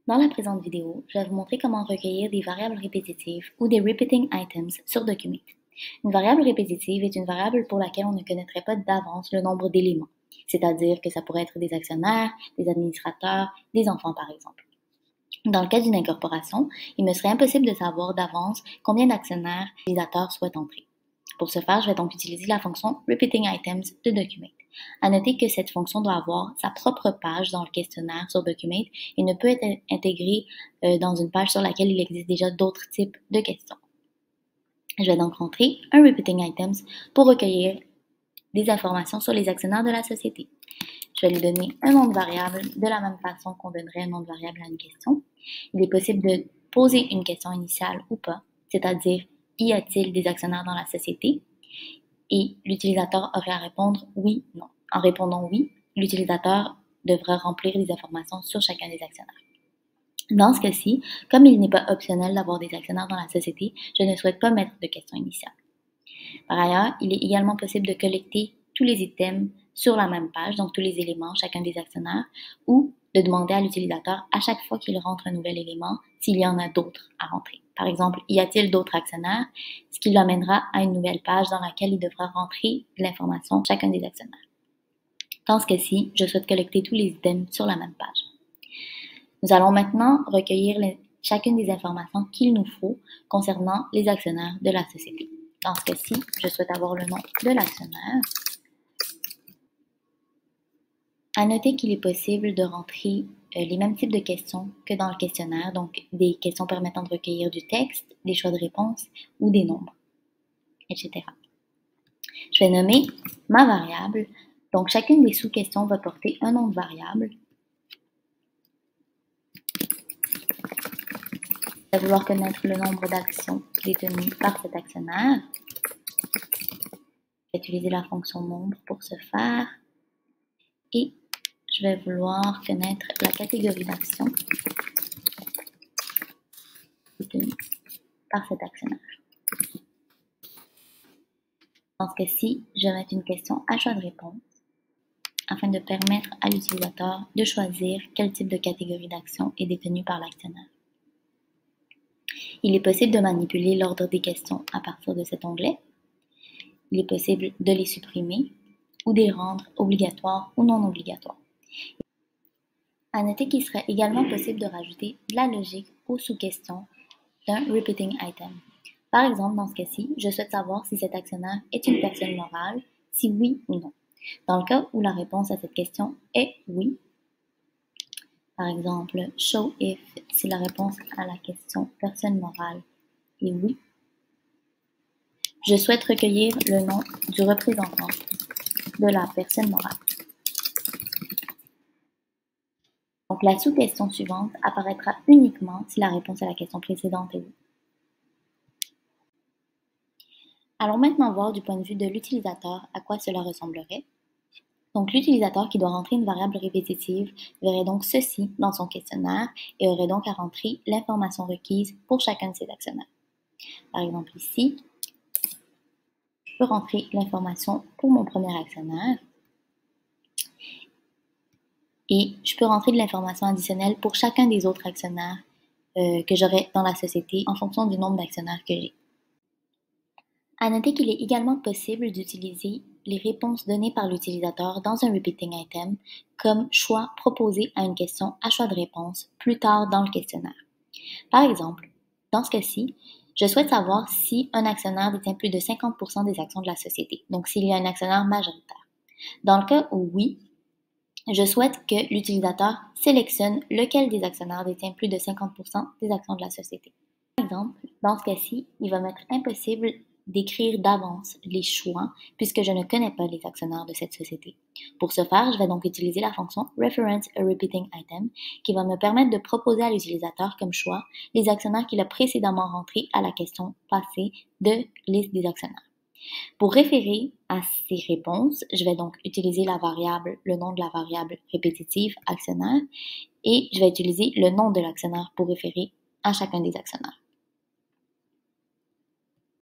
Dans la présente vidéo, je vais vous montrer comment recueillir des variables répétitives ou des repeating items sur Documate. Une variable répétitive est une variable pour laquelle on ne connaîtrait pas d'avance le nombre d'éléments, c'est-à-dire que ça pourrait être des actionnaires, des administrateurs, des enfants par exemple. Dans le cas d'une incorporation, il me serait impossible de savoir d'avance combien d'actionnaires l'utilisateur souhaite entrer. Pour ce faire, je vais donc utiliser la fonction Repeating Items de Documate. À noter que cette fonction doit avoir sa propre page dans le questionnaire sur Documate et ne peut être intégrée dans une page sur laquelle il existe déjà d'autres types de questions. Je vais donc rentrer un Repeating Items pour recueillir des informations sur les actionnaires de la société. Je vais lui donner un nom de variable de la même façon qu'on donnerait un nom de variable à une question. Il est possible de poser une question initiale ou pas, c'est-à-dire y a-t-il des actionnaires dans la société? Et l'utilisateur aurait à répondre oui, non. En répondant oui, l'utilisateur devra remplir les informations sur chacun des actionnaires. Dans ce cas-ci, comme il n'est pas optionnel d'avoir des actionnaires dans la société, je ne souhaite pas mettre de question initiale. Par ailleurs, il est également possible de collecter tous les items sur la même page, donc tous les éléments, chacun des actionnaires, ou de demander à l'utilisateur à chaque fois qu'il rentre un nouvel élément s'il y en a d'autres à rentrer. Par exemple, y a-t-il d'autres actionnaires? Ce qui l'amènera à une nouvelle page dans laquelle il devra rentrer l'information chacun des actionnaires. Dans ce cas-ci, je souhaite collecter tous les items sur la même page. Nous allons maintenant recueillir chacune des informations qu'il nous faut concernant les actionnaires de la société. Dans ce cas-ci, je souhaite avoir le nom de l'actionnaire. À noter qu'il est possible de rentrer les mêmes types de questions que dans le questionnaire, donc des questions permettant de recueillir du texte, des choix de réponse ou des nombres, etc. Je vais nommer ma variable. Donc, chacune des sous-questions va porter un nom de variable. Je vais vouloir connaître le nombre d'actions détenues par cet actionnaire. Je vais utiliser la fonction nombre pour ce faire. Et je vais vouloir connaître la catégorie d'actions détenues par cet actionnaire. Dans ce cas-ci, je vais mettre une question à choix de réponse afin de permettre à l'utilisateur de choisir quel type de catégorie d'action est détenue par l'actionnaire. Il est possible de manipuler l'ordre des questions à partir de cet onglet. Il est possible de les supprimer ou de les rendre obligatoires ou non obligatoires. À noter qu'il serait également possible de rajouter de la logique aux sous-questions d'un repeating item. Par exemple, dans ce cas-ci, je souhaite savoir si cet actionnaire est une personne morale, si oui ou non. Dans le cas où la réponse à cette question est oui, par exemple, show if, si la réponse à la question personne morale est oui, je souhaite recueillir le nom du représentant de la personne morale. Donc, la sous-question suivante apparaîtra uniquement si la réponse à la question précédente est oui. Allons maintenant voir du point de vue de l'utilisateur à quoi cela ressemblerait. Donc, l'utilisateur qui doit rentrer une variable répétitive verrait donc ceci dans son questionnaire et aurait donc à rentrer l'information requise pour chacun de ses actionnaires. Par exemple, ici, je peux rentrer l'information pour mon premier actionnaire et je peux rentrer de l'information additionnelle pour chacun des autres actionnaires que j'aurai dans la société en fonction du nombre d'actionnaires que j'ai. À noter qu'il est également possible d'utiliser les réponses données par l'utilisateur dans un repeating item comme choix proposé à une question à choix de réponse plus tard dans le questionnaire. Par exemple, dans ce cas-ci, je souhaite savoir si un actionnaire détient plus de 50% des actions de la société, donc s'il y a un actionnaire majoritaire. Dans le cas où oui, je souhaite que l'utilisateur sélectionne lequel des actionnaires détient plus de 50% des actions de la société. Par exemple, dans ce cas-ci, il va m'être impossible d'écrire d'avance les choix puisque je ne connais pas les actionnaires de cette société. Pour ce faire, je vais donc utiliser la fonction Reference a Repeating Item qui va me permettre de proposer à l'utilisateur comme choix les actionnaires qu'il a précédemment rentrés à la question passée de liste des actionnaires. Pour référer à ces réponses, je vais donc utiliser le nom de la variable répétitive actionnaire et je vais utiliser le nom de l'actionnaire pour référer à chacun des actionnaires.